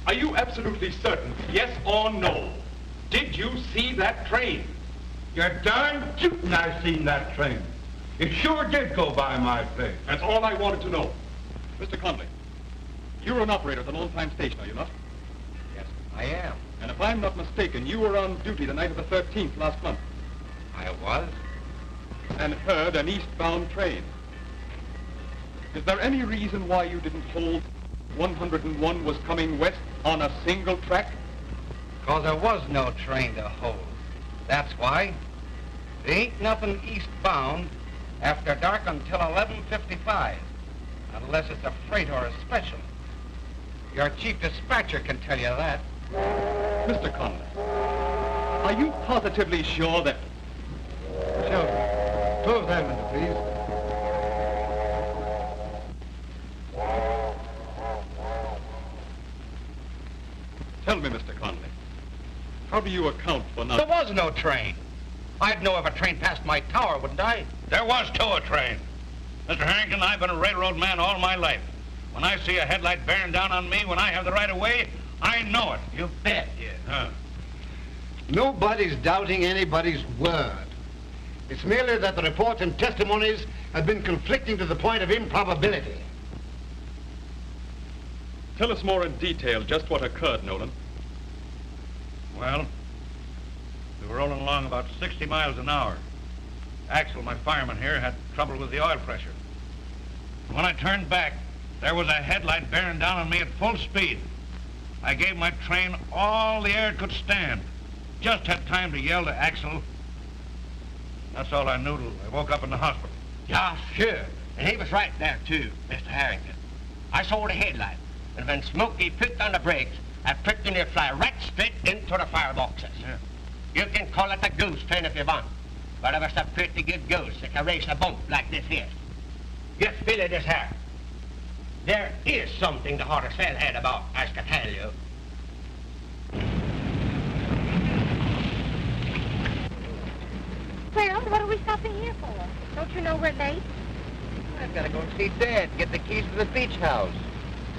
Are you absolutely certain, yes or no? Did you see that train? You're darn tootin' I seen that train. It sure did go by my place. That's all I wanted to know. Mr. Conley, you're an operator at the Lone Pine Station, are you not? Yes, I am. And if I'm not mistaken, you were on duty the night of the 13th last month. I was. And heard an eastbound train. Is there any reason why you didn't hold 101 was coming west on a single track? Because there was no train to hold. That's why. There ain't nothing eastbound after dark until 11:55, unless it's a freight or a special. Your chief dispatcher can tell you that. Mr. Conley, are you positively sure that... Children, close that window, please. Tell me, Mr. Conley, how do you account for not... There was no train. I'd know if a train passed my tower, wouldn't I? There was, too, a train. Mr. Harrington, I've been a railroad man all my life. When I see a headlight bearing down on me when I have the right of way, I know it. You bet, yeah. Nobody's doubting anybody's word. It's merely that the reports and testimonies have been conflicting to the point of improbability. Tell us more in detail just what occurred, Nolan. Well, we were rolling along about 60 miles an hour. Axel, my fireman here, had trouble with the oil pressure. When I turned back, there was a headlight bearing down on me at full speed. I gave my train all the air it could stand. Just had time to yell to Axel. That's all I knew till I woke up in the hospital. Yeah, sure. And he was right there, too, Mr. Harrington. I saw the headlight, and when Smoky picked on the brakes, that pricked in there fly right straight into the fireboxes. Yeah. You can call it a goose train if you want, but it was a pretty good goose that can race a bump like this here. Just feel it this here. There is something the horse fell head about, I can tell you. Well, what are we stopping here for? Don't you know we're late? I've got to go and see Dad, get the keys to the beach house.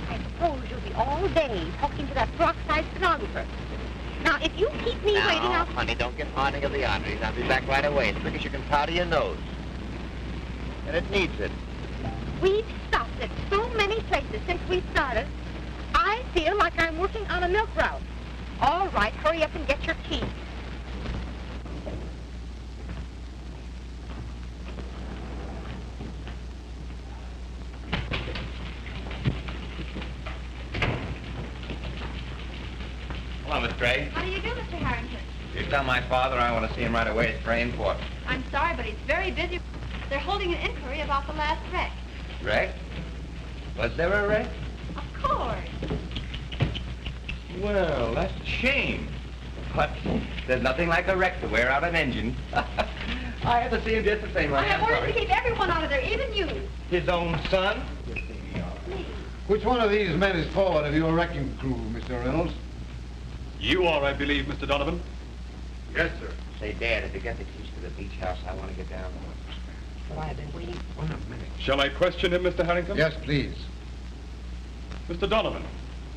I suppose you'll be all day talking to that peroxide stenographer. Now, if you keep me waiting, I'll... honey, don't get fawning of the arteries. I'll be back right away, as quick as you can powder your nose. And it needs it. We've stopped at so many places since we started. I feel like I'm working on a milk route. All right, hurry up and get your keys. Hello, Miss Gray. How do you do, Mr. Harrington? You tell my father I want to see him right away at Trainport. I'm sorry, but he's very busy. They're holding an inquiry about the last wreck. Wreck? Was there a wreck? Of course. Well, that's a shame. But there's nothing like a wreck to wear out an engine. I had to see him just the same. I have orders to keep everyone out of there, even you. His own son? Which one of these men is forward of your wrecking crew, Mr. Reynolds? You are, I believe, Mr. Donovan. Yes, sir. Say, Dad, if you get the keys to the beach house, I want to get down there. Well, I've been waiting 1 minute. Shall I question him, Mr. Harrington? Yes, please. Mr. Donovan,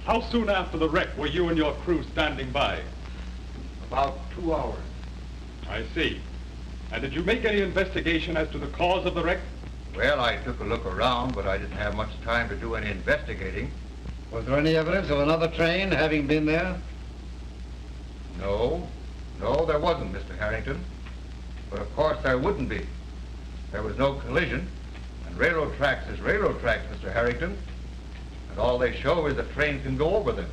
how soon after the wreck were you and your crew standing by? About 2 hours. I see. And did you make any investigation as to the cause of the wreck? Well, I took a look around, but I didn't have much time to do any investigating. Was there any evidence of another train having been there? No, there wasn't, Mr. Harrington. But of course there wouldn't be. There was no collision, and railroad tracks is railroad tracks, Mr. Harrington. And all they show is the train can go over them.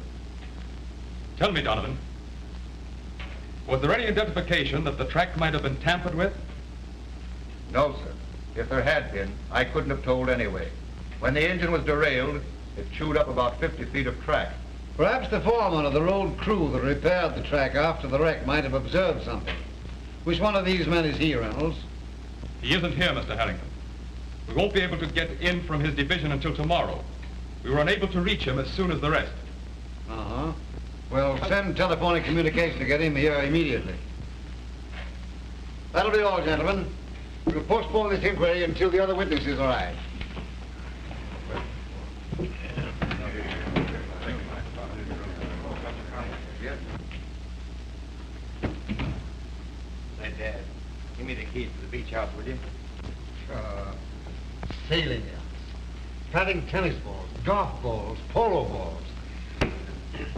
Tell me, Donovan, was there any identification that the track might have been tampered with? No, sir. If there had been, I couldn't have told anyway. When the engine was derailed, it chewed up about 50 feet of track. Perhaps the foreman of the road crew that repaired the track after the wreck might have observed something. Which one of these men is he, Reynolds? He isn't here, Mr. Harrington. We won't be able to get in from his division until tomorrow. We were unable to reach him as soon as the rest. Uh-huh. Well, send telephonic communication to get him here immediately. That'll be all, gentlemen. We'll postpone this inquiry until the other witnesses arrive. Give me the keys to the beach house, will you? Sailing yachts, batting tennis balls, golf balls, polo balls.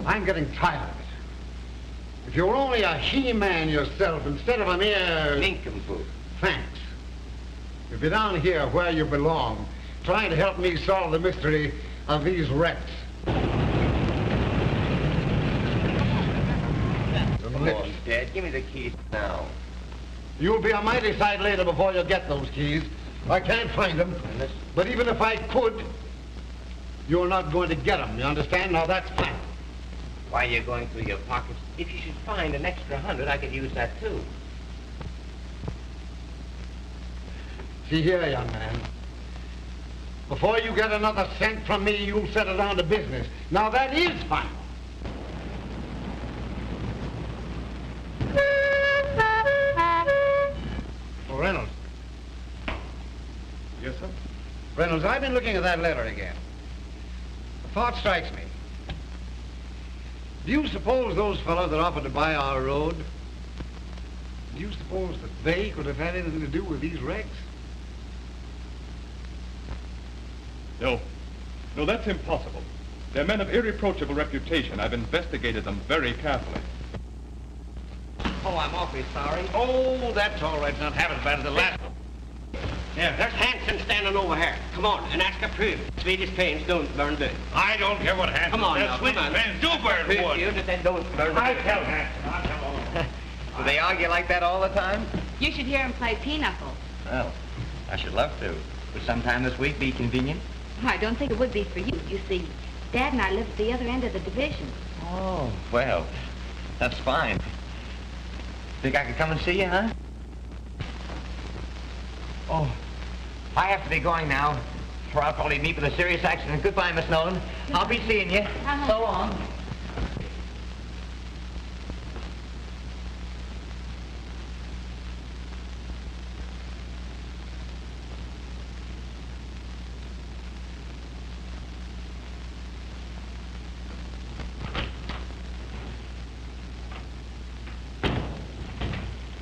I'm getting tired of it. If you're only a he-man yourself instead of a mere... Nincompoop. Thanks. If you're down here where you belong, trying to help me solve the mystery of these wrecks. Come on, Dad. Give me the keys now. You'll be a mighty sight later before you get those keys. I can't find them. But even if I could, you're not going to get them. You understand? Now, that's flat. Why are you going through your pockets? If you should find an extra 100, I could use that, too. See here, young man. Before you get another cent from me, you'll settle down to business. Now, that is final. Oh, Reynolds. Yes, sir? Reynolds, I've been looking at that letter again. A thought strikes me. Do you suppose those fellows that offered to buy our road, do you suppose that they could have had anything to do with these wrecks? No. No, that's impossible. They're men of irreproachable reputation. I've investigated them very carefully. Oh, I'm awfully sorry. Oh, that's all right. It's not half as bad as the last one. Yeah, there's Hanson standing over here. Come on, and ask a proof. Swedish trains don't burn wood. I don't care what Hanson Come on says. now, Swedish come on. trains do burn Prove wood. you that they don't burn I wood. tell Hanson. I'll tell all. Do they argue like that all the time? You should hear him play pinochle. Well, I should love to. Would sometime this week be convenient? Oh, I don't think it would be for you. You see, Dad and I live at the other end of the division. Oh, well, that's fine. Think I could come and see you, huh? Oh, I have to be going now, or I'll probably meet with a serious accident. Goodbye, Miss Nolan. I'll be seeing you. So long.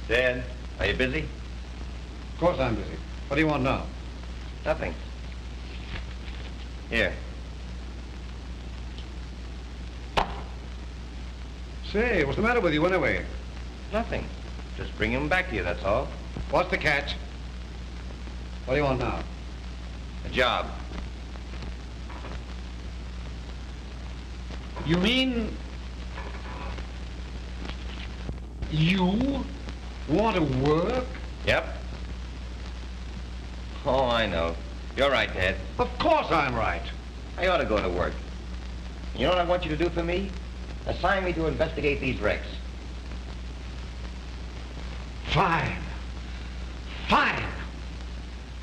Dad, are you busy? Of course I'm busy. What do you want now? Nothing. Here. Say, what's the matter with you anyway? Nothing. Just bring him back to you, that's all. What's the catch? What do you want now? A job. You mean... you want to work? Yep. Oh, I know. You're right, Dad. Of course I'm right. I ought to go to work. You know what I want you to do for me? Assign me to investigate these wrecks. Fine. Fine.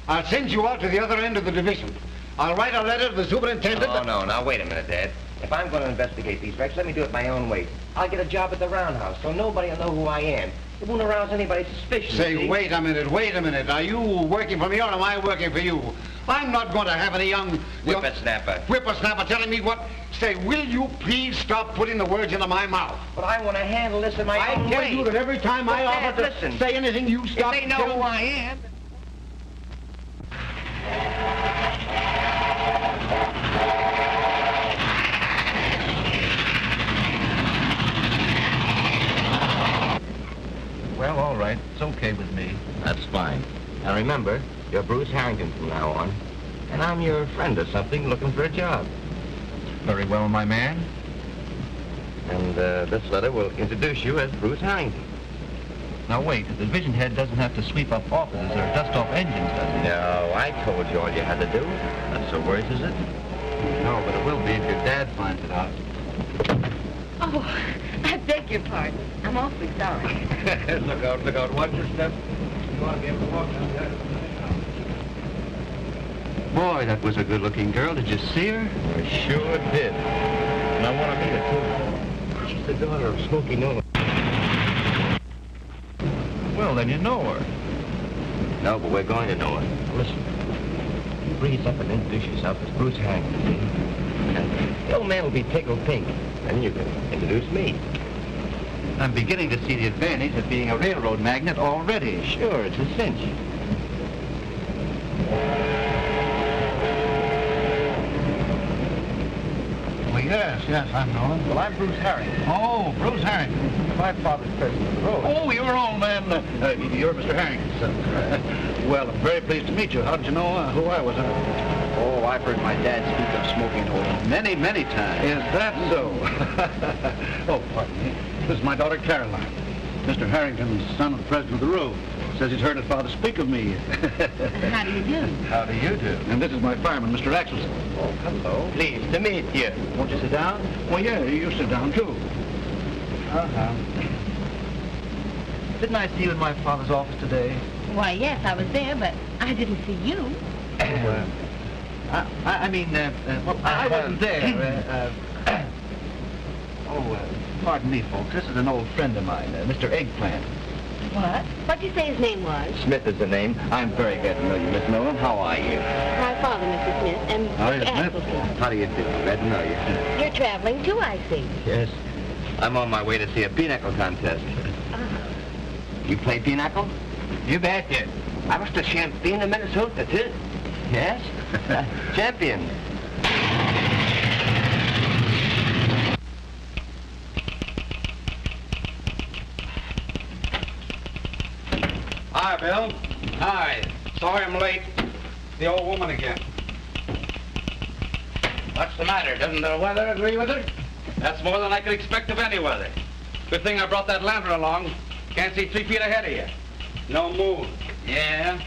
I'll send you out to the other end of the division. I'll write a letter to the superintendent. Oh, no. Now, wait a minute, Dad. If I'm going to investigate these wrecks, let me do it my own way. I'll get a job at the roundhouse, so nobody will know who I am. It won't arouse anybody's suspicion. Say, see? wait a minute. Are you working for me or am I working for you? I'm not going to have any young whippersnapper telling me what... Say, will you please stop putting the words into my mouth? But I want to handle this in my own I tell way. you that every time I Dad, offer to listen. say anything, you stop... If they know who I am... Well, all right. It's okay with me. That's fine. Now remember, you're Bruce Harrington from now on. And I'm your friend or something looking for a job. Very well, my man. And this letter will introduce you as Bruce Harrington. Now, wait. The division head doesn't have to sweep up offices or dust off engines, does he? No, I told you all you had to do. Not so worse, is it? No, but it will be if your dad finds it out. Oh, I beg your pardon. I'm awfully sorry. Look out. Watch your step. You want to be able to walk down there. Boy, that was a good-looking girl. Did you see her? I sure did. And I want to meet her, too. She's the daughter of Smokey Nolan. Well, then you know her. No, but we're going to know her. Listen, you breeze up and introduce yourself as Bruce Harrington, see? And the old man will be tickled pink. Then you can introduce me. I'm beginning to see the advantage of being a railroad magnate already. Sure, it's a cinch. Well, yes, I'm Nolan. Well, I'm Bruce Harrington. Oh, Bruce Harrington. My father's president of the road. Oh, you're old man. You're Mr. Harrington's son. Well, I'm very pleased to meet you. How did you know who I was? Oh, I've heard my dad speak of Smoky Nolan Many, many times. Is that so? Oh, pardon me. This is my daughter, Carolyn. Mr. Harrington's son of the president of the road. Says he's heard his father speak of me. How do you do? How do you do? And this is my fireman, Mr. Axelson. Oh, hello. Pleased to meet you. Won't you sit down? Well, yeah, you sit down, too. Uh-huh. Didn't I see you in my father's office today? Why, yes, I was there, but I didn't see you. I wasn't there. Pardon me, folks. This is an old friend of mine, Mr. Eggplant. What? What'd you say his name was? Smith is the name. I'm very glad to know you, Miss Nolan. How are you? My father, Mr. Smith, and Mr. Axelson. How do you do? Glad to know you. You're traveling, too, I see. Yes. I'm on my way to see a pinochle contest. You play pinochle? You bet you. I was the champion of Minnesota, too. Yes? Champion. Hi, Bill. Hi. Sorry I'm late. The old woman again. What's the matter? Doesn't the weather agree with her? That's more than I could expect of any weather. Good thing I brought that lantern along. Can't see 3 feet ahead of you. No moon. Yeah.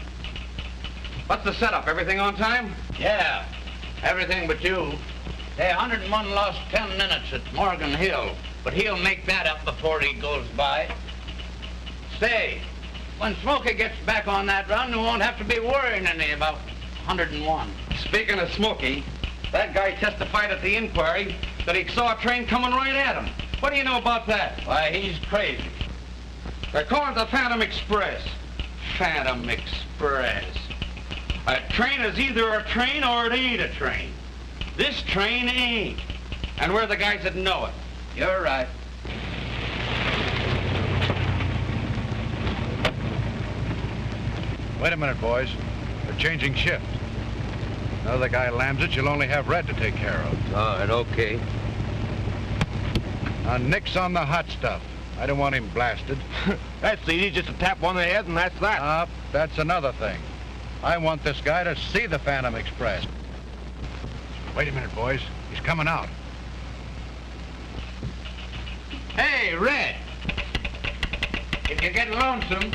What's the setup? Everything on time? Yeah. Everything but you. Hey, 101 lost 10 minutes at Morgan Hill, but he'll make that up before he goes by. Say, when Smoky gets back on that run, we won't have to be worrying any about 101. Speaking of Smoky, that guy testified at the inquiry that he saw a train coming right at him. What do you know about that? Why, he's crazy. They're calling it the Phantom Express. Phantom Express. A train is either a train or it ain't a train. This train ain't. And we're the guys that know it. You're right. Wait a minute, boys. We're changing shift. Now the guy lambs it, you'll only have Red to take care of. All right, okay. Now, nix on the hot stuff. I don't want him blasted. That's easy, just to tap one of the head and that's that. That's another thing. I want this guy to see the Phantom Express. Wait a minute, boys. He's coming out. Hey, Red. If you get lonesome,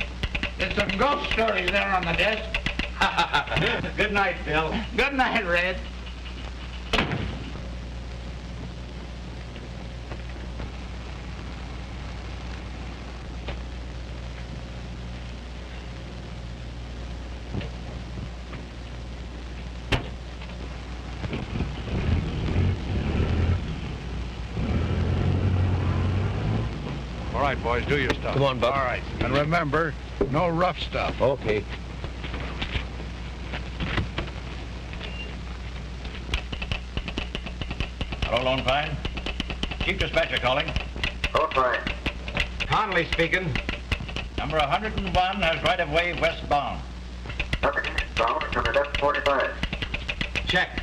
there's some ghost stories there on the desk. Good night, Bill. Good night, Red. All right, boys, do your stuff. Come on, Buck. All right. And remember, no rough stuff. Okay. Hello, Lone Pine. Chief Dispatcher calling. Oh, fine. Connolly speaking. Number 101 has right-of-way westbound. Coming eastbound from the left 45. Check.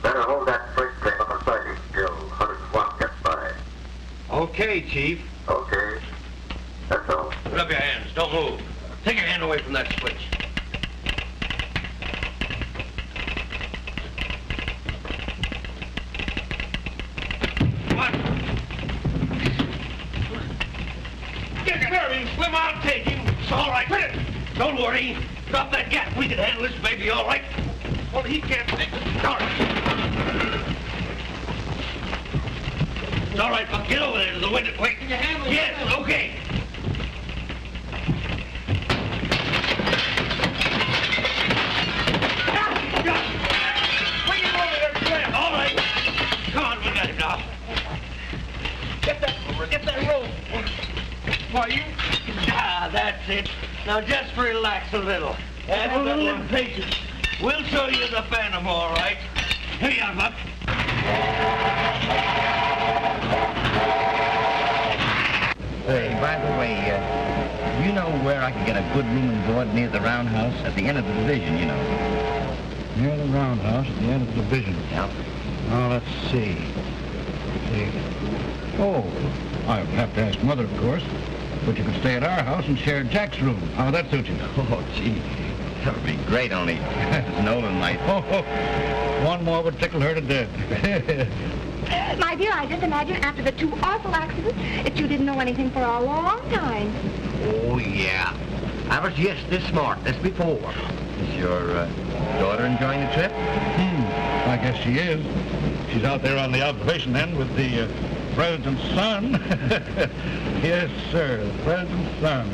Better hold that freight train on the siding till 101 gets by. Okay, Chief. Okay. That's all. Put up your hands. Don't move. Take your hand away from that switch. What? Get nervy, Slim, I'll take him. It's all right. Quit it. Don't worry. Drop that gap. We can handle this baby all right. Well, he can't fix it. All right. It's all right, Buck. Get over there to the window quick. Can you handle it? Yes, okay. Bring him over there, Slim. All right. Come on, we got him now. Get that rope. Why, you... Ah, that's it. Now just relax a little. Have a little impatience. We'll show you the Phantom, all right. Here you are, Buck. By the way, do you know where I can get a good room and board near the roundhouse at the end of the division, you know? Near the roundhouse at the end of the division. Yeah. Now, let's see. Oh, I'll have to ask Mother, of course. But you could stay at our house and share Jack's room. How would that suit you? Oh, gee. That would be great, only Nolan might. Oh, one more would tickle her to death. My dear, I just imagine after the 2 awful accidents that you didn't know anything for a long time. Oh, yeah. I was just this smart, this before. Is your daughter enjoying the trip? I guess she is. She's out there on the observation end with the president's son. Yes, sir, the president's son.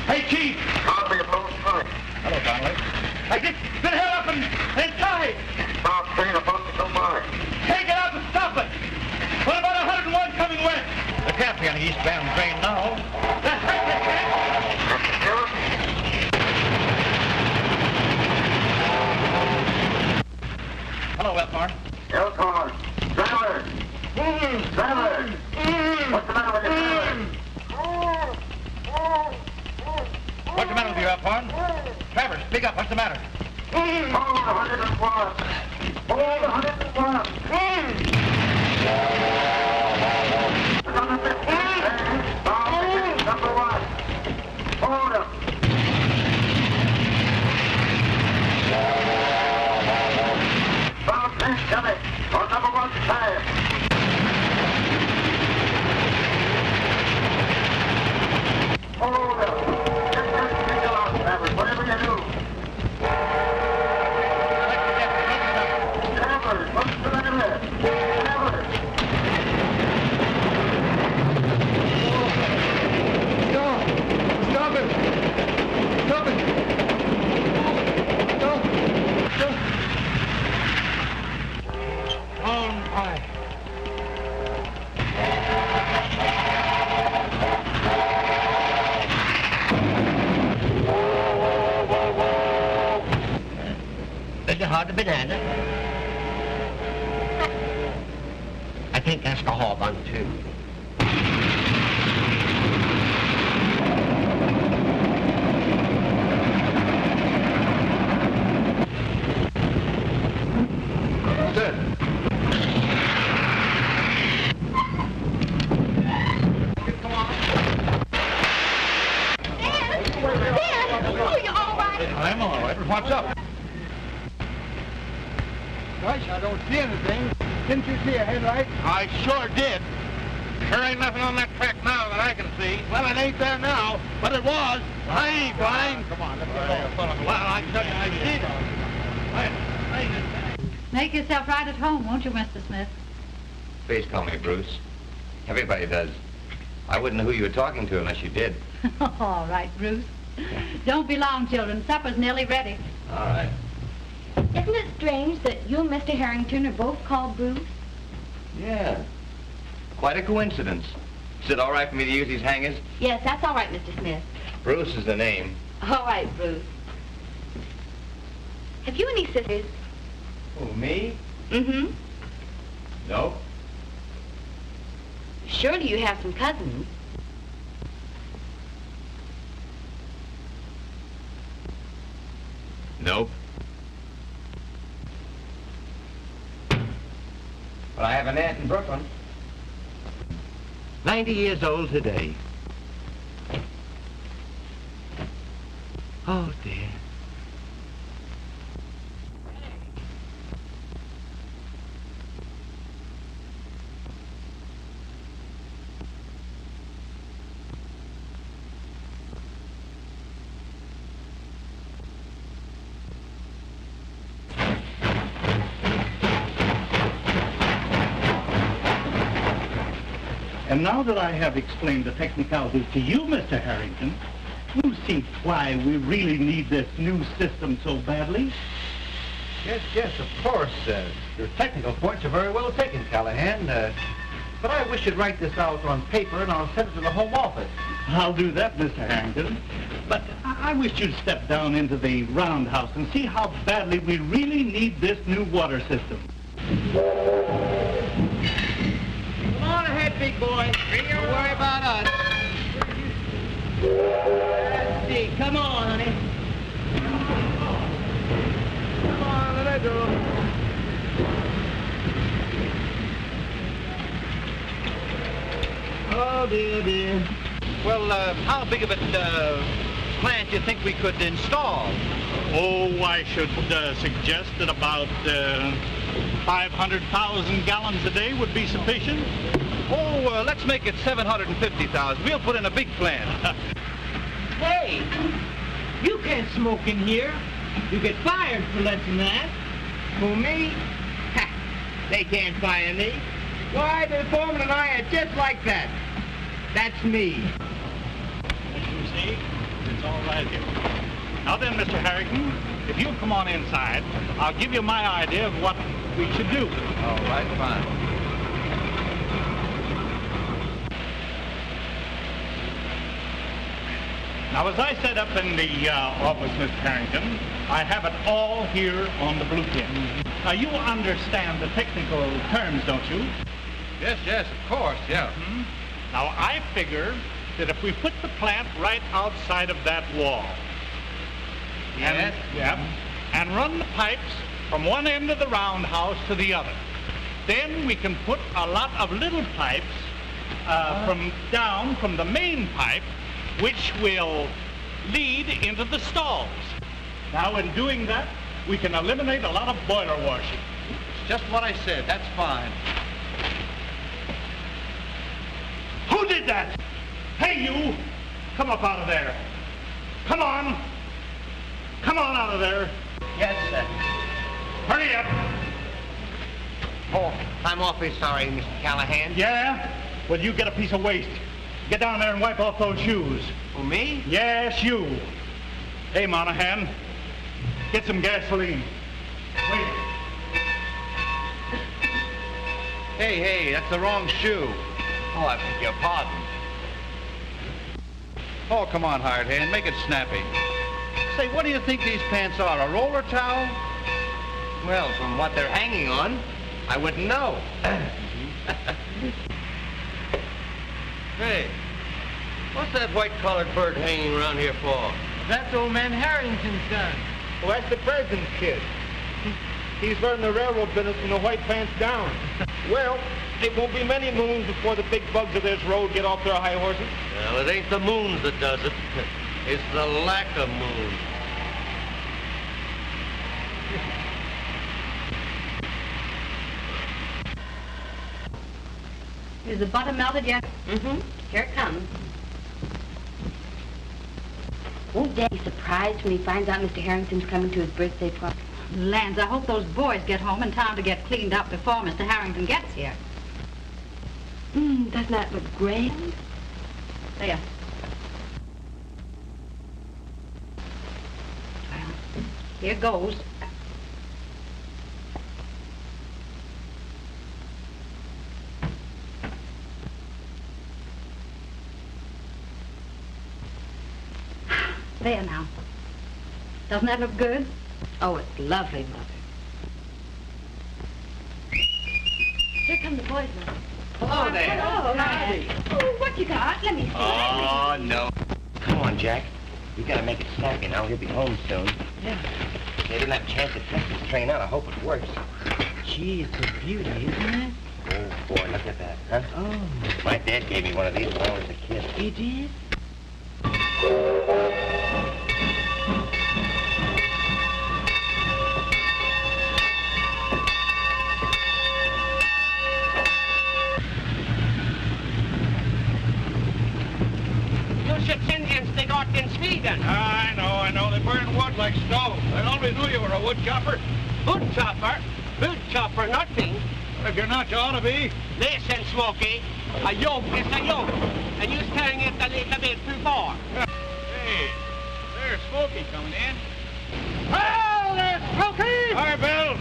Hey, Chief! Copy of both sides. Hello, Donnelly. I just been held up and tied. Stop train about to go by. Can't get out to stop it. What about 101 coming west? There can't be any eastbound train now. That's right, that's right. Hello, Westmore. Elkhorn. Driver. Driver. What's the matter with your driver? What's the matter with you, Elkhorn? Travers, speak up. What's the matter? Hold 101. Hold 101. Number 15, number 1. Hold him. Bound train coming on number 1 side. Hold him. Get that signal out, Travers, whatever you do. Travers, what's the matter there? Travers. Stop it! Stop it! Stop! Stop! On high. Is it hard to banana? I think that's the Hobart, too. Good. Oh, you all right? I'm all right. What's up? Gosh, I don't see anything. Didn't you see a headlight? I sure did. There ain't nothing on that track now that I can see. Well, it ain't there now, but it was. I ain't blind. Come on, let's get going. Well, I tell you, I did. Make yourself right at home, won't you, Mr. Smith? Please call me Bruce. Everybody does. I wouldn't know who you were talking to unless you did. All right, Bruce. Don't be long, children. Supper's nearly ready. All right. Isn't it strange that you and Mr. Harrington are both called Bruce? Yeah. Quite a coincidence. Is it all right for me to use these hangers? Yes, that's all right, Mr. Smith. Bruce is the name. All right, Bruce. Have you any sisters? Oh, me? Mm-hmm. No. Surely you have some cousins. Nope. But I have an aunt in Brooklyn. 90 years old today. Oh, dear. And now that I have explained the technicalities to you, Mr. Harrington, you see why we really need this new system so badly. Yes, of course. Your technical points are very well taken, Callahan. But I wish you'd write this out on paper and I'll send it to the Home Office. I'll do that, Mr. Harrington. But I wish you'd step down into the roundhouse and see how badly we really need this new water system. Come on ahead, big boy. Don't worry about us. Let's see. Come on, honey. Come on, let her go. Oh, dear, dear. Well, how big of a plant do you think we could install? Oh, I should suggest that about 500,000 gallons a day would be sufficient. Oh, let's make it 750,000. We'll put in a big plant. Hey, you can't smoke in here. You get fired for less than that. For me? Ha, they can't fire me. Why, the foreman and I are just like that. That's me. As you see, it's all right here. Now then, Mr. Harrington, if you'll come on inside, I'll give you my idea of what we should do. All right, fine. Now, as I set up in the office, Mr. Harrington, I have it all here on the blueprint. Now, you understand the technical terms, don't you? Yes, yes, of course, yeah. Now, I figure that if we put the plant right outside of that wall, and run the pipes from one end of the roundhouse to the other, then we can put a lot of little pipes from the main pipe, which will lead into the stalls. Now, in doing that, we can eliminate a lot of boiler washing. It's just what I said. That's fine. Who did that? Hey, you! Come up out of there. Come on. Come on out of there. Yes, sir. Hurry up. Oh, I'm awfully sorry, Mr. Callahan. Yeah? Well, you get a piece of waste. Get down there and wipe off those shoes. Oh, me? Yes, you. Hey, Monahan, get some gasoline. Wait. Hey, that's the wrong shoe. Oh, I beg your pardon. Oh, come on, hired hand, make it snappy. Say, what do you think these pants are, a roller towel? Well, from what they're hanging on, I wouldn't know. Hey, what's that white-collared bird hanging around here for? That's old man Harrington's gun. Well, that's the president's kid. He's running the railroad business from the white pants down. Well, it won't be many moons before the big bugs of this road get off their high horses. Well, it ain't the moons that does it. It's the lack of moons. Is the butter melted yet? Mm-hmm. Here it comes. Won't Dad be surprised when he finds out Mr. Harrington's coming to his birthday party? Lands, I hope those boys get home in time to get cleaned up before Mr. Harrington gets here. Doesn't that look grand? There. Well, here goes. There now. Doesn't that look good? Oh, it's lovely, Mother. Here come the boys, Mother. Hello there. Hello. Hi. Oh, what you got? Let me see. Oh, no. Come on, Jack. You gotta make it snappy now. He'll be home soon. Yeah. They didn't have a chance to test this train out. I hope it works. Gee, it's a beauty, isn't it? Oh, boy, look at that, huh? Oh. My dad gave me one of these when I was a kid. He did? I know. They burn wood like stove. I only knew you were a wood chopper. Wood chopper? Wood chopper, nothing. If you're not, you ought to be. Listen, Smoky, a yoke is a yoke, and you're carrying it a little bit too far. Hey, there's Smoky coming in. Oh, there's Smoky! Hi, Bill.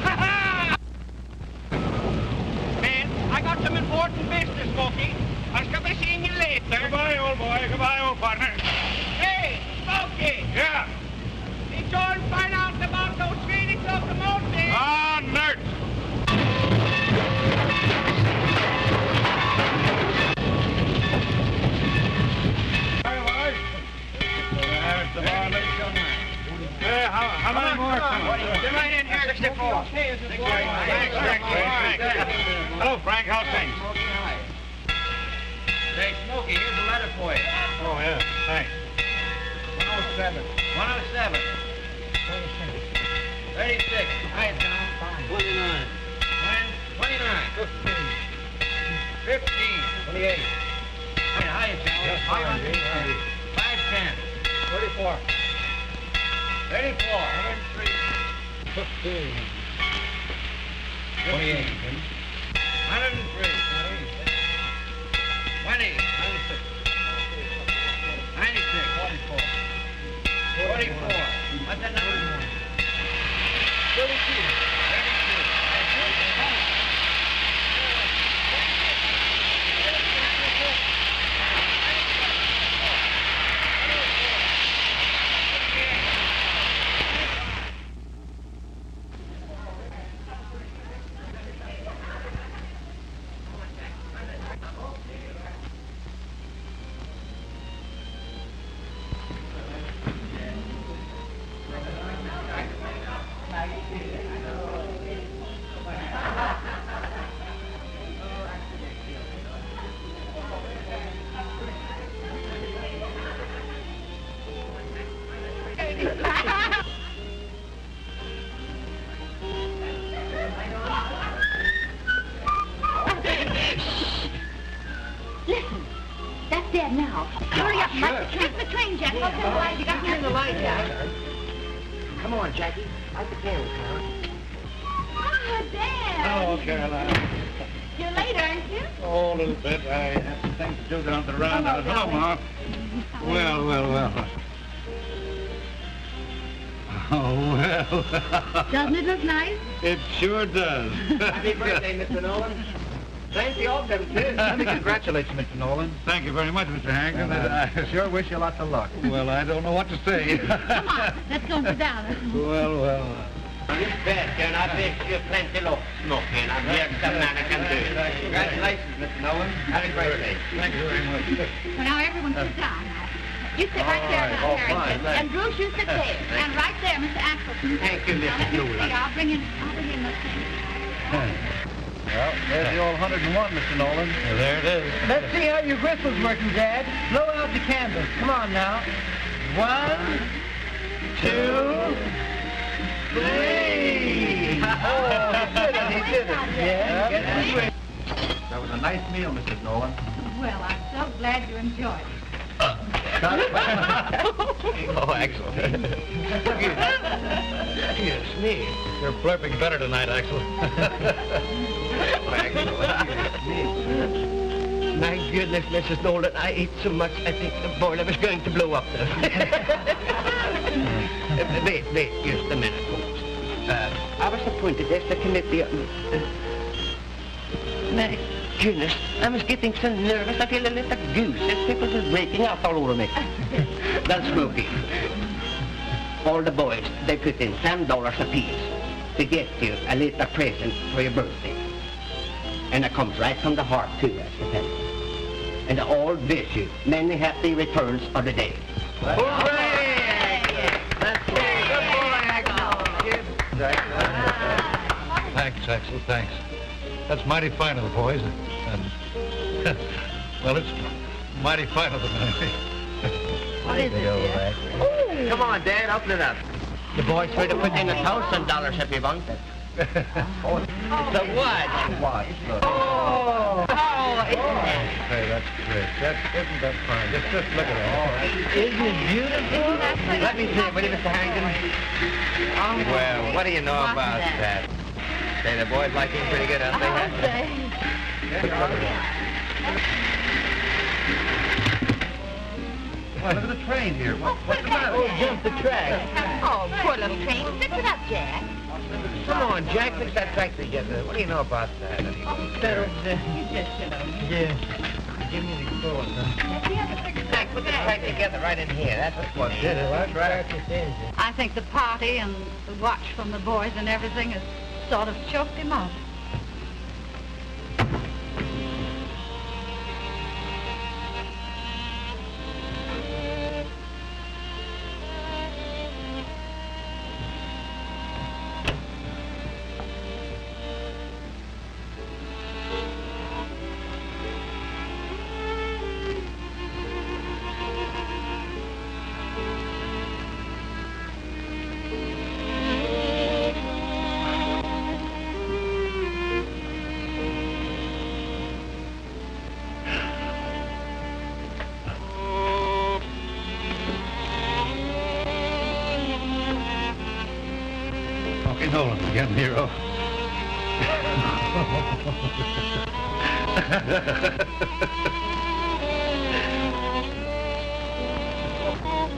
Man, I got some important business, Smoky. I shall be seeing you later. Goodbye, old boy. Goodbye, old partner. Hey, Smoky! Yeah. Did you all find out about those Swedish locomotives? Ah, nerds. 34. Thanks, Frank. Hello, Frank. How's things? Say, Smoky, here's a letter for you. Oh, yeah. Thanks. 107. 107. 36. Hiya, Tom. 29. 29. 15. 28. Hiya, Tom. 510. 34. 34. 103. 15. 28. 103. 20. 96. 44. 44. What's that number? 32. Listen, that's dead now. Hurry up, Mike. Get the train, Jack. What's the light? You got to turn the light down. Come on, Jackie. Light the candle, Carol. Oh, Dad. Hello, Caroline. You're late, aren't you? Oh, a little bit. I have some things to do down at the roundabout. Hello, Ma. Well. Oh, well. Doesn't it look nice? It sure does. Happy birthday, Mr. Nolan. Plenty of them, too. Let me congratulate you, Mr. Nolan. Thank you very much, Mr. Harrington. I sure wish you lots of luck. Well, I don't know what to say. Come on, let's go and sit down. Well. You bet, and I wish you plenty luck, Smoky, and I'm here some man I can do. Congratulations, Mr. Nolan. Happy birthday. Thank you very much. Well, now everyone sit down now. You sit right there now, Oh, Harrington. fine, And Bruce, you sit there. And right there, Mr. Axelson. Thank you, Now, let Mrs. me Nolan. see. I'll bring in the thing. Well, there's the old 101, Mr. Nolan. Well, there it is. Let's see how your whistle's working, Dad. Blow out the candles. Come on now. 1, 2, 3. Oh, he did it. Yeah. That was a nice meal, Mrs. Nolan. Well, I'm so glad you enjoyed it. Oh, excellent. Yes, me. You're blurping better tonight, Axel. My goodness, Mrs. Nolan, I ate so much, I think the boiler was going to blow up there. Wait, just a minute, folks. I was appointed as the committee. My goodness, I was getting so nervous, I feel a little goose. As people were breaking out all over me. That's Smoky. All the boys, they put in $10 apiece to get you a little present for your birthday. And it comes right from the heart, too, as you tell. And I all wish you many happy returns of the day. Hooray! That's it. Good boy, Axel. Thanks, Axel, thanks. That's mighty fine of the boys. And, well, it's mighty fine of them anyway. What is it? Come on, Dad, open it up. The boys would have put in $1,000 if you wanted. The watch. Watch, look. Oh, isn't that? Hey, that's great. Isn't that fine? Just look at it. All right. Isn't it beautiful? Let me see it, will you, Mr. Harrington? Well, what do you know about that? Say, the boys like him pretty good, aren't they? Well, look at the train here. What's the matter? Oh, jump the track. Oh, poor little train. Fix it up, Jack. Come on, Jack, fix that track together. What do you know about that? You just, Yeah. Give me the phone. Jack, put the track together right in here. That's what did it. What track it is. I think the party and the watch from the boys and everything has sort of choked him up. Nolan again, Nero.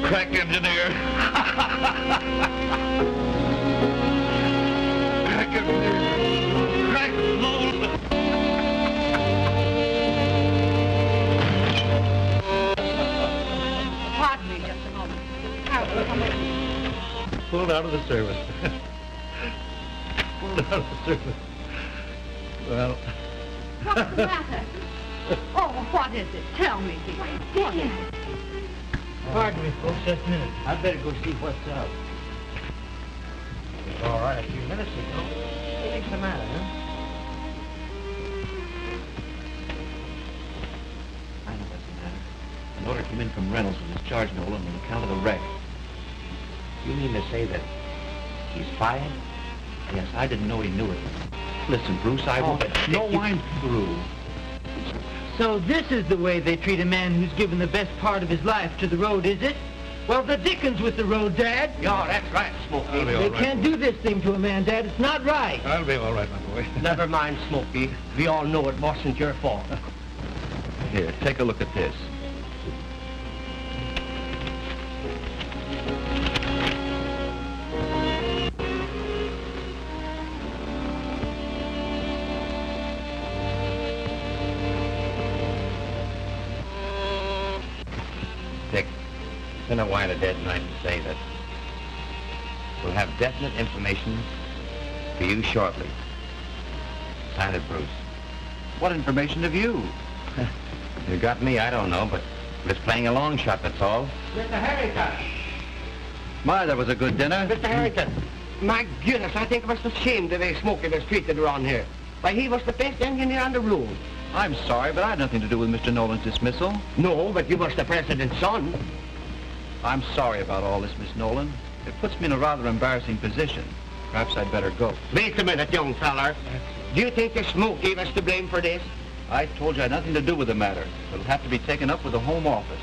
Crack engineer. Crack engineer. Crack mold. Pardon me just a moment. Carolyn, come in. Pulled out of the service. Pulled out of the service. Well... What's the matter? Oh, what is it? Tell me, dear. What is it? Pardon me, folks, just a minute. I'd better go see what's up. It was all right a few minutes ago. What's the matter, huh? I know what's the matter. An order came in from Reynolds to discharge Nolan on account of the wreck. You mean to say that he's fired? Yes, I didn't know he knew it. Listen, Bruce, I won't... No, I'm through. So this is the way they treat a man who's given the best part of his life to the road, is it? Well, the dickens with the road, Dad. Yeah, that's right, Smoky. They can't do this thing to a man, Dad. It's not right. I'll be all right, my boy. Never mind, Smoky. We all know it wasn't your fault. Here, take a look at this. Dick, it's been a while a dead night to say that we'll have definite information for you shortly. Signed it, Bruce. What information have you? You got me, I don't know, but it's playing a long shot, that's all. Mr. Harrington! My, that was a good dinner. Mr. Harrington, my goodness, I think I was ashamed the way Smoky was treated around here. Why, he was the best engineer on the road. I'm sorry, but I had nothing to do with Mr. Nolan's dismissal. No, but you was the president's son. I'm sorry about all this, Miss Nolan. It puts me in a rather embarrassing position. Perhaps I'd better go. Wait a minute, young feller. Do you think the Smoky was to blame for this? I told you I had nothing to do with the matter. It'll have to be taken up with the Home Office.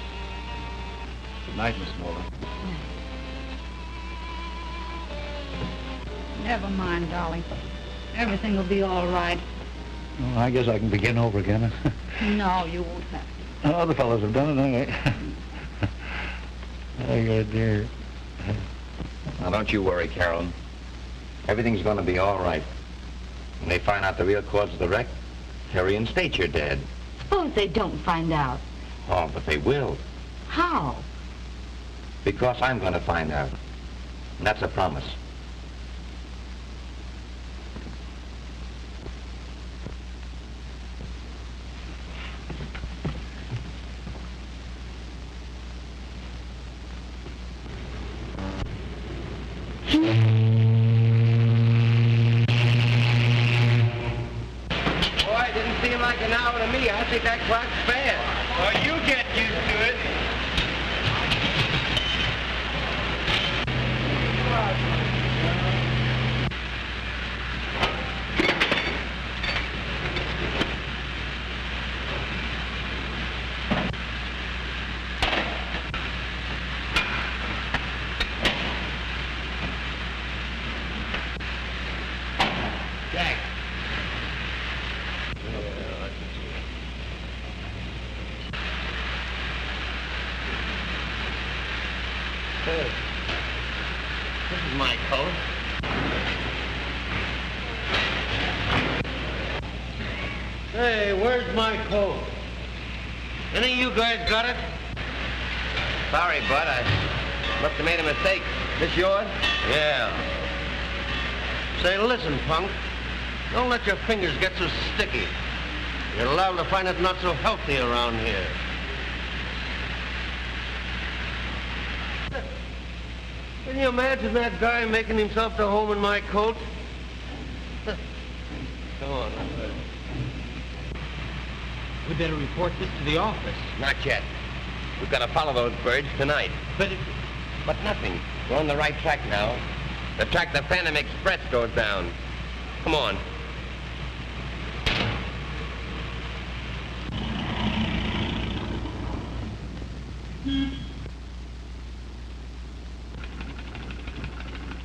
Good night, Miss Nolan. Never mind, darling. Everything will be all right. Well, I guess I can begin over again. No, you won't have to. Oh, the fellows have done it anyway. Oh, you're a dear. Now, don't you worry, Carolyn. Everything's going to be all right. When they find out the real cause of the wreck, they'll reinstate your dad. Suppose they don't find out. Oh, but they will. How? Because I'm going to find out. And that's a promise. Boy, it didn't seem like an hour to me. I think that clock's fast. Well, you get used to it. Jack. Hey, this is my coat. Hey, where's my coat? Any of you guys got it? Sorry, Bud, I must have made a mistake. This yours? Yeah. Say, listen, punk. Don't let your fingers get so sticky. You're liable to find it not so healthy around here. Can you imagine that guy making himself to home in my coat? Come on. We better report this to the office. Not yet. We've got to follow those birds tonight. But nothing. We're on the right track now. The track the Phantom Express goes down. Come on.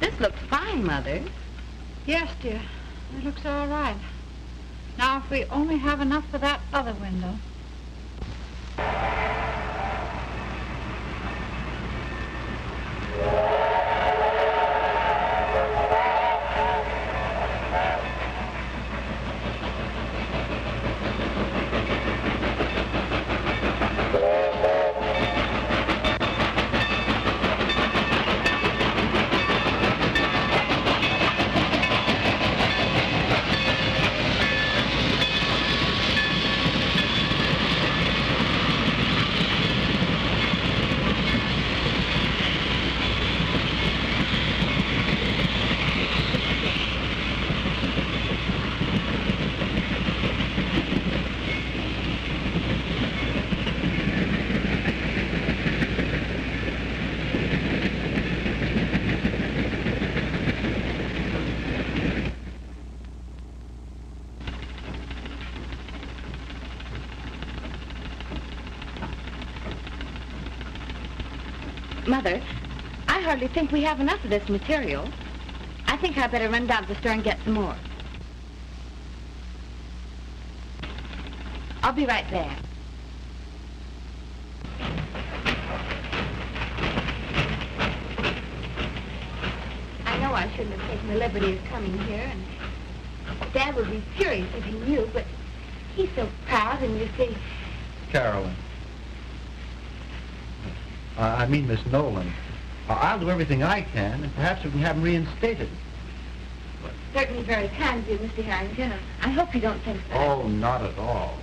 This looks fine, Mother. Yes, dear. It looks all right. Now, if we only have enough for that other window. Mother, I hardly think we have enough of this material. I think I better run down to the store and get some more. I'll be right there. I know I shouldn't have taken the liberty of coming here, and Dad would be furious if he knew, but he's so proud, and you see... Carolyn. I mean, Miss Nolan. I'll do everything I can, and perhaps we can have him reinstated. Certainly very kind of you, Mr. Harrington. I hope you don't think that. Oh, not at all.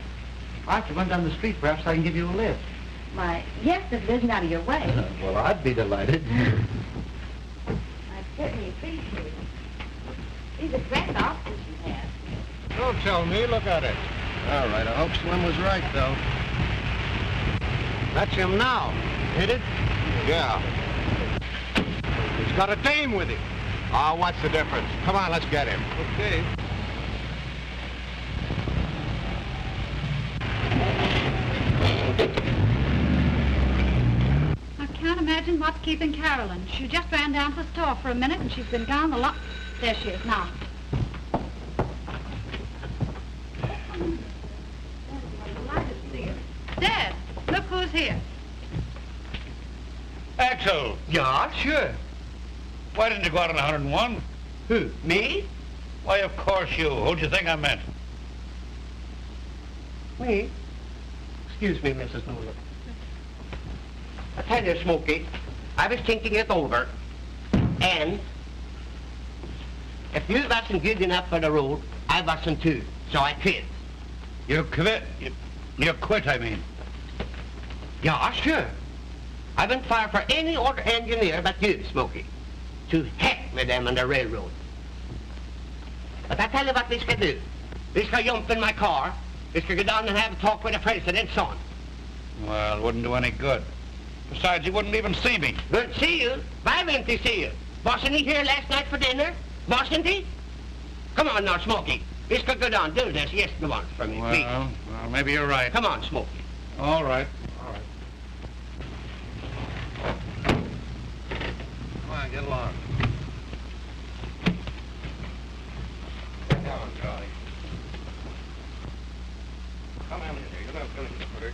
I have to run down the street. Perhaps I can give you a lift. Why, yes, if it isn't out of your way. Well, I'd be delighted. I certainly appreciate it. These are grand officers you have. Don't tell me. Look at it. All right. I hope Slim was right, though. That's him now. Hit it? Yeah. He's got a dame with him. Oh, what's the difference? Come on, let's get him. Okay. I can't imagine what's keeping Carolyn. She just ran down to the store for a minute, and she's been gone a lot. There she is now. Dad, look who's here. Axel! Yeah, sure. Why didn't you go out on 101? Who, me? Why, of course you. Who'd you think I meant? Me? Excuse me, Mrs. Nolan. I tell you, Smoky, I was thinking it over, and if you wasn't good enough for the road, I wasn't too, so I quit. You quit? You quit, I mean. Yeah, sure. I wouldn't fire for any other engineer but you, Smoky. To heck with them on the railroad. But I tell you what we could do. We could jump in my car. We could go down and have a talk with the president, son. Well, it wouldn't do any good. Besides, he wouldn't even see me. Wouldn't see you? Why wouldn't he see you? Wasn't he here last night for dinner? Wasn't he? Come on now, Smoky. We could go down, do this. Yes, go on for me, please. Well, maybe you're right. Come on, Smoky. All right. Come on, get along. Come on, Charlie. Come on in here. You're not finished the work.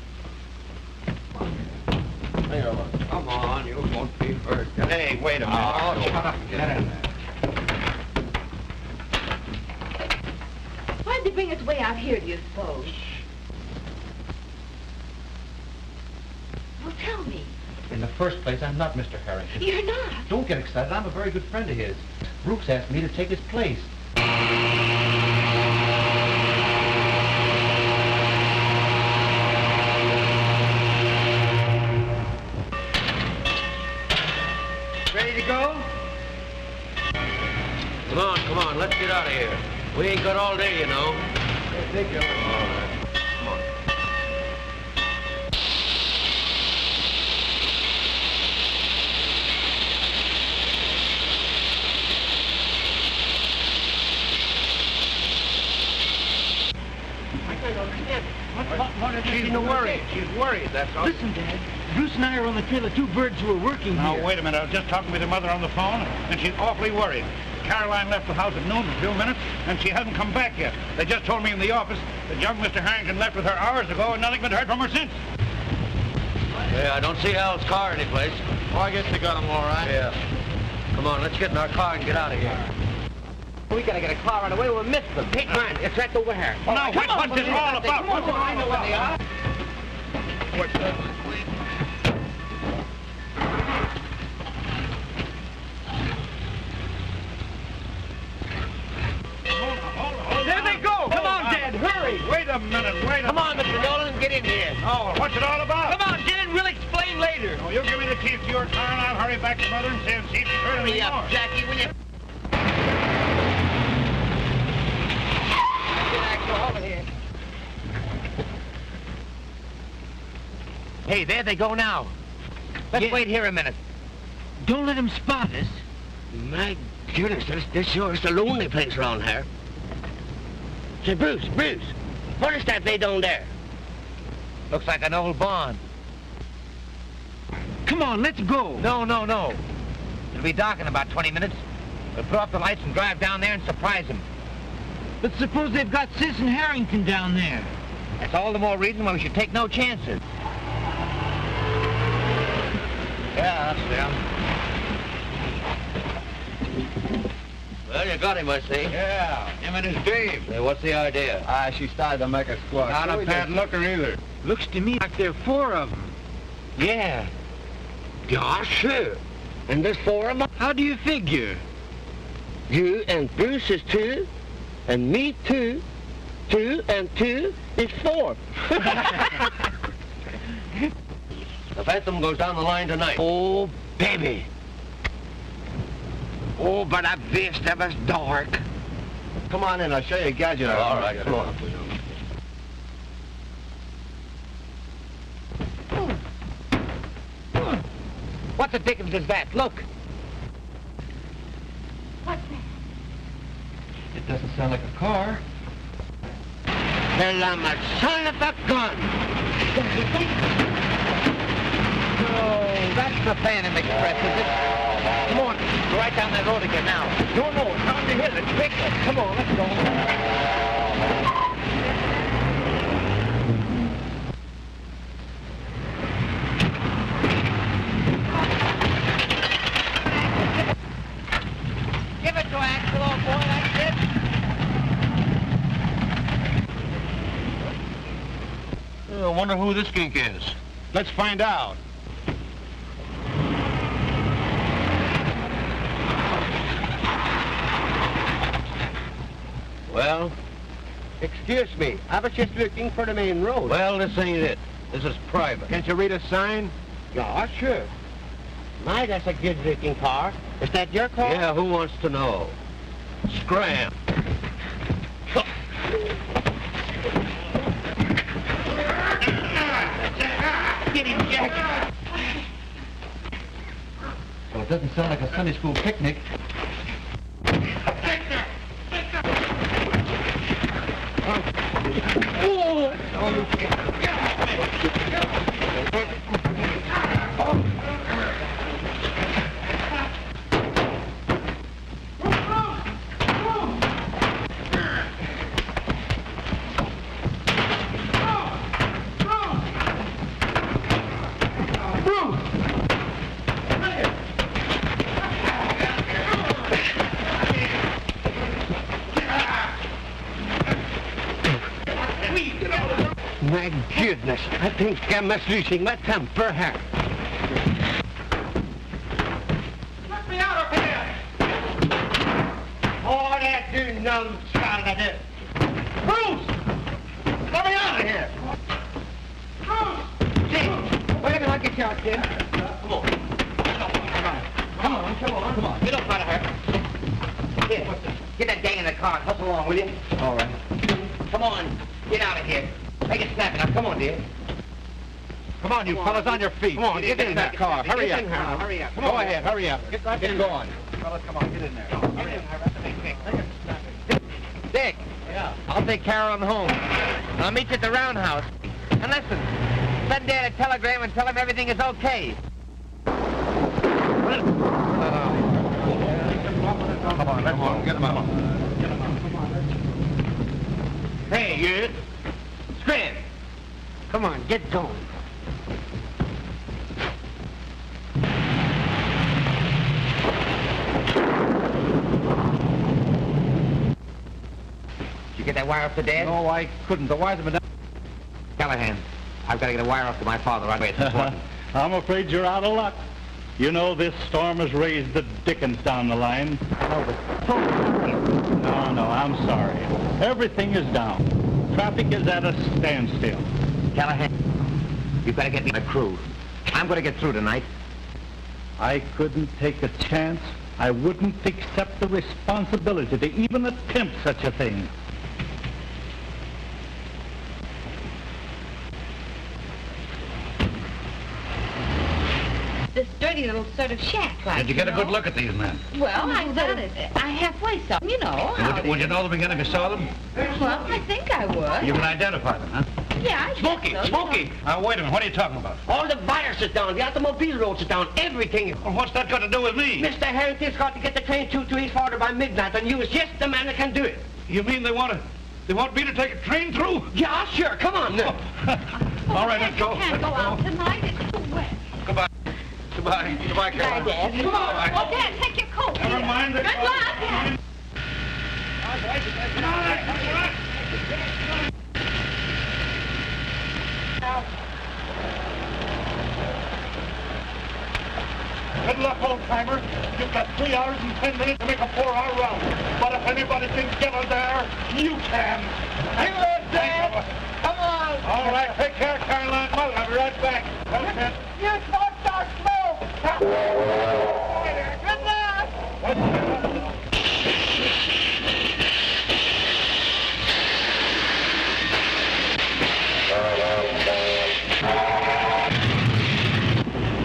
Hang on. Come on, you won't be hurt. Hey, wait a minute. Oh, shut up. Get in there. Why'd they bring us way out here, do you suppose? Well, tell me. In the first place, I'm not Mr. Harrington. You're not. Don't get excited. I'm a very good friend of his. Brooks asked me to take his place. Ready to go? Come on, let's get out of here. We ain't got all day, you know. Take you. All right. Come on. She's in a worry. She's worried, that's all. Listen, Dad. Bruce and I are on the trail of two birds who are working Now, here. wait a minute. I was just talking with your mother on the phone, and she's awfully worried. Caroline left the house at noon for a few minutes, and she hasn't come back yet. They just told me in the office that young Mr. Harrington left with her hours ago, and nothing's been heard from her since. Yeah, I don't see Hal's car anyplace. Oh, I guess they got him all right. Yeah. Come on, let's get in our car and get out of here. We gotta get a car right away. We'll miss them. Hey, man, it's right over here. Well, now, what's this all about? Come on, I know where they are. What's that? There they go! Come on, Dad, hurry! Wait a minute, Come on, Mr. Nolan, get in here. Oh, what's it all about? Come on, get in, we'll explain later. Oh, you give me the keys to your car, and I'll hurry back to Mother and see if she's heard of me Hurry more. up, Jackie, will you? Hey, there they go now. Let's wait here a minute. Don't let them spot us. My goodness, this sure is the lonely place around here. Say, Bruce, what is that laid down there? Looks like an old barn. Come on, let's go. No. It'll be dark in about 20 minutes. We'll put off the lights and drive down there and surprise them. But suppose they've got Sis and Harrington down there. That's all the more reason why we should take no chances. Yeah, that's them. Well, you got him, I see. Yeah, him and his Dave. Hey, what's the idea? She started to make a squash. Not a bad looker either. Looks to me like there are 4 of them. Yeah. Yeah, sure. And there's 4 of them. How do you figure? You and Bruce is 2, and me 2. 2 and 2 is 4. The Phantom goes down the line tonight. Oh, baby. Oh, but I wish that was dark. Come on in, I'll show you a gadget. All right, come on. What the dickens is that? Look. What's that? It doesn't sound like a car. Well, I'm a son of a gun. Oh, that's the Phantom Express, is it? Come on, go right down that road again now. No, down the hill, it's quick. Come on, let's go. Give it to Axel, old boy, that's it. I wonder who this skink is. Let's find out. Well, excuse me. I was just looking for the main road. Well, this ain't it. This is private. Can't you read a sign? Yeah, sure. My, that's a good-looking car. Is that your car? Yeah, who wants to know? Scram. Get him, Jack. Well, it doesn't sound like a Sunday school picnic. My goodness, I think I'm losing my temper here. Let me out of here! Oh, that do none child of it. Bruce! Let me out of here! Bruce! Jim, wait a minute, I'll get you out, Jim. Come on. Get up out of here. Here, get that gang in the car. Hustle along, will you? All right. Come on, get out of here. Make it snappy now. Come on, dear. Come on, you fellas, on your feet. Come on, get in that car. Hurry up. Hurry up. Go ahead, hurry up. Get going. Fellas, come on, get in there. Hurry up. Dick. Yeah. I'll take Carolyn home. I'll meet you at the roundhouse. And listen, send Dad a telegram and tell him everything is okay. Come on. on, let's go. Get him out. Hey, you. Scram. Come on, get going. Did you get that wire up to Dad? No, I couldn't. The wires have been down. Callahan, I've got to get a wire up to my father right away. It's important. I'm afraid you're out of luck. You know, this storm has raised the dickens down the line. No, I'm sorry. Everything is down. Traffic is at a standstill. Callahan, you've got to get me a crew. I'm going to get through tonight. I couldn't take a chance. I wouldn't accept the responsibility to even attempt such a thing. This dirty little sort of shack, like. Did you get a good look at these men? Well, I halfway saw them, you know. Would you know them again if you saw them? Well, I think I would. You can identify them, huh? Yeah, I Smoky, guess so, Smoky! Wait a minute, what are you talking about? All the viruses down, the automobile roads are down, everything. Well, what's that got to do with me? Mr. Harrington's got to get the train 2-3 by midnight, and you is just the man that can do it. You mean they want me to take a train through? Yeah, sure, come on now. All right, let's go. You can't go out tonight, it's too wet. Goodbye. Goodbye. Goodbye, Carolyn. Bye, Dad. Come on. Oh, Dad, take your coat. Never mind. Good luck. Good luck, old-timer. You've got 3 hours and 10 minutes to make a 4-hour round. But if anybody can get her there, you can. Hang on, Dad. Come on. All right, take care, Carolyn. I'll be right back. Okay. You smoked our smoke! Good luck!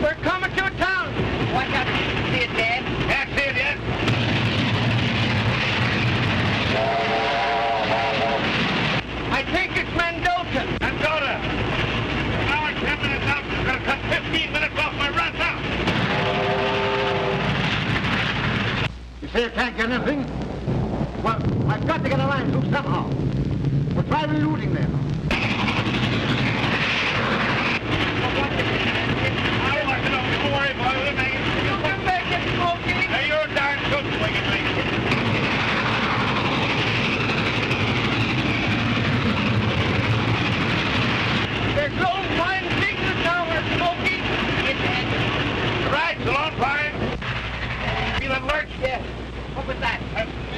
We're coming to town. Watch out. See it, Dad? Can't see it yet. I think it's Mendoza. Mendoza. An hour and 10 minutes out. It's going to cut 15 minutes off my run now. You say you can't get anything? Well, I've got to get a line through somehow. We'll try rerouting them. Don't worry, boy. We'll make it. You can make it, Smoky! Hey, you're darn good to make it. There's no fine pictures down there, Smoky! Right, so long, Pine. Feeling lurch? Yeah. What was that?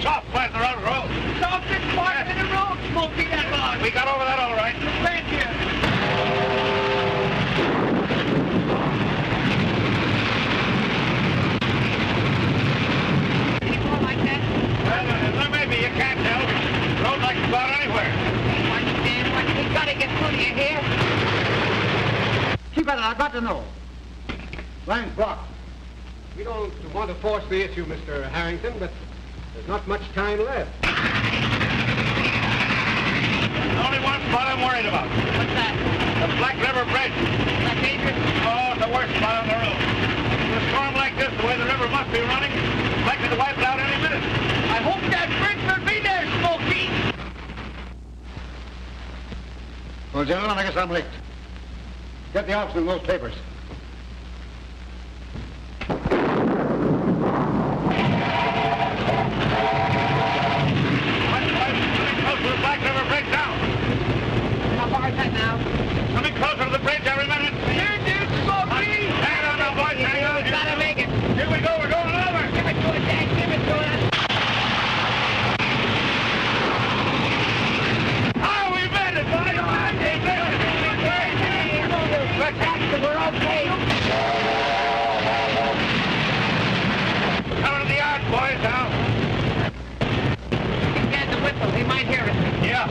Soft part of the road. Softest part of the road, Smoky, that log! We got over that all right. Thank you. Well, maybe you can't tell. Road like it's about anywhere. We gotta get through to you here. Keep at it, I've got to know. Line's blocked. We don't want to force the issue, Mr. Harrington, but there's not much time left. There's only one spot I'm worried about. What's that? The Black River Bridge. Is that dangerous? Oh, it's the worst spot on the road. With a storm like this, the way the river must be running, it's likely to wipe it out any minute. I hope that bridge will be there, Smoky! Well, gentlemen, I guess I'm late. Get the officer and those papers. Coming close to the Black River Bridge now. How far is that now? Coming closer to the bridge every minute. Here, dude, Smoky! Hang on now, boys, hang on. You gotta make it. Here we go, we're going over. Give it to it, Dad. Give it to it. Oh, we made it, boys. We're taxed. We're okay. Coming to the yard, boys, now. Give Dad the whistle. He might hear us. Yeah.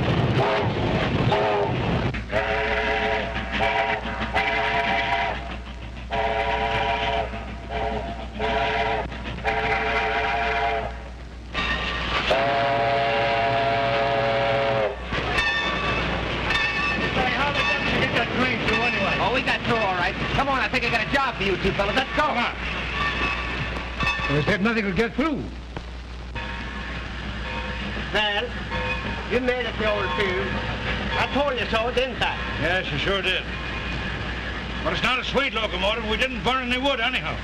Oh, we got through all right. Come on, I think I got a job for you two fellas. Let's go. Come on. They said nothing could get through. Well, you made it, the old fool. I told you so, didn't I? Yes, you sure did. But it's not a sweet locomotive. We didn't burn any wood anyhow.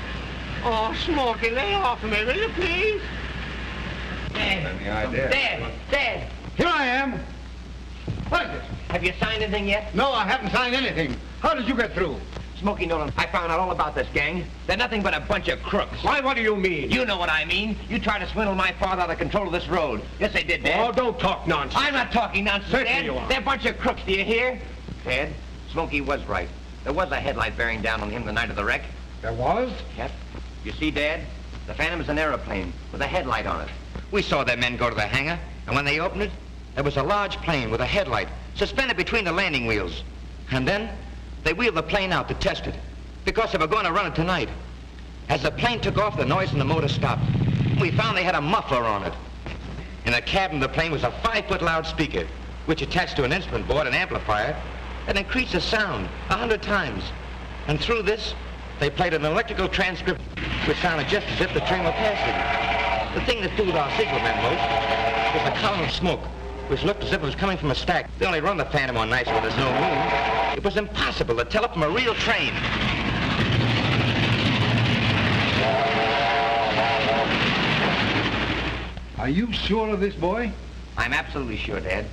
Oh, Smoky, lay off of me, will you, please? Dad. Here I am. What is it? Have you signed anything yet? No, I haven't signed anything. How did you get through? Smokey Nolan, I found out all about this gang. They're nothing but a bunch of crooks. Why, what do you mean? You know what I mean. You tried to swindle my father out of control of this road. Yes, they did, Dad. Oh, don't talk nonsense. I'm not talking nonsense, Certainly Dad. you are. They're a bunch of crooks, do you hear? Dad, Smokey was right. There was a headlight bearing down on him the night of the wreck. There was? Yep. You see, Dad, the Phantom's an aeroplane with a headlight on it. We saw their men go to the hangar, and when they opened it, there was a large plane with a headlight suspended between the landing wheels. And then they wheeled the plane out to test it, because they were going to run it tonight. As the plane took off, the noise in the motor stopped. We found they had a muffler on it. In the cabin of the plane was a 5-foot loudspeaker, which attached to an instrument board, an amplifier, that increased the sound 100 times. And through this, they played an electrical transcript, which sounded just as if the train were passing. The thing that fooled our signalmen most was the column of smoke, which looked as if it was coming from a stack. They only run the Phantom on nights when there's no moon. It was impossible to tell it from a real train. Are you sure of this, boy? I'm absolutely sure, Dad.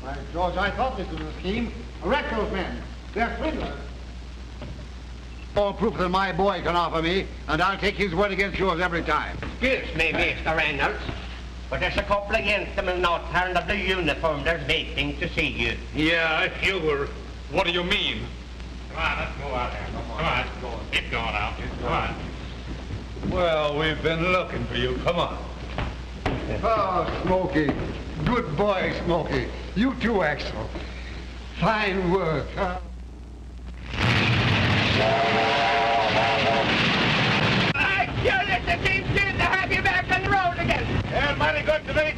By George, I thought this was a scheme. Arrest those men. They're swindlers. All proof that my boy can offer me, and I'll take his word against yours every time. Excuse me, Mr. Reynolds, but there's a couple of gentlemen out there in the blue uniform. They're waiting to see you. Yeah, if you were. What do you mean? Come on, let's go out there. Come on. Get going out. Come on. Well, we've been looking for you. Come on. Oh, Smoky. Good boy, Smoky. You too, Axel. Fine work, huh? Sure, it's a deep good to have you back on the road again. Yeah, mighty good to me,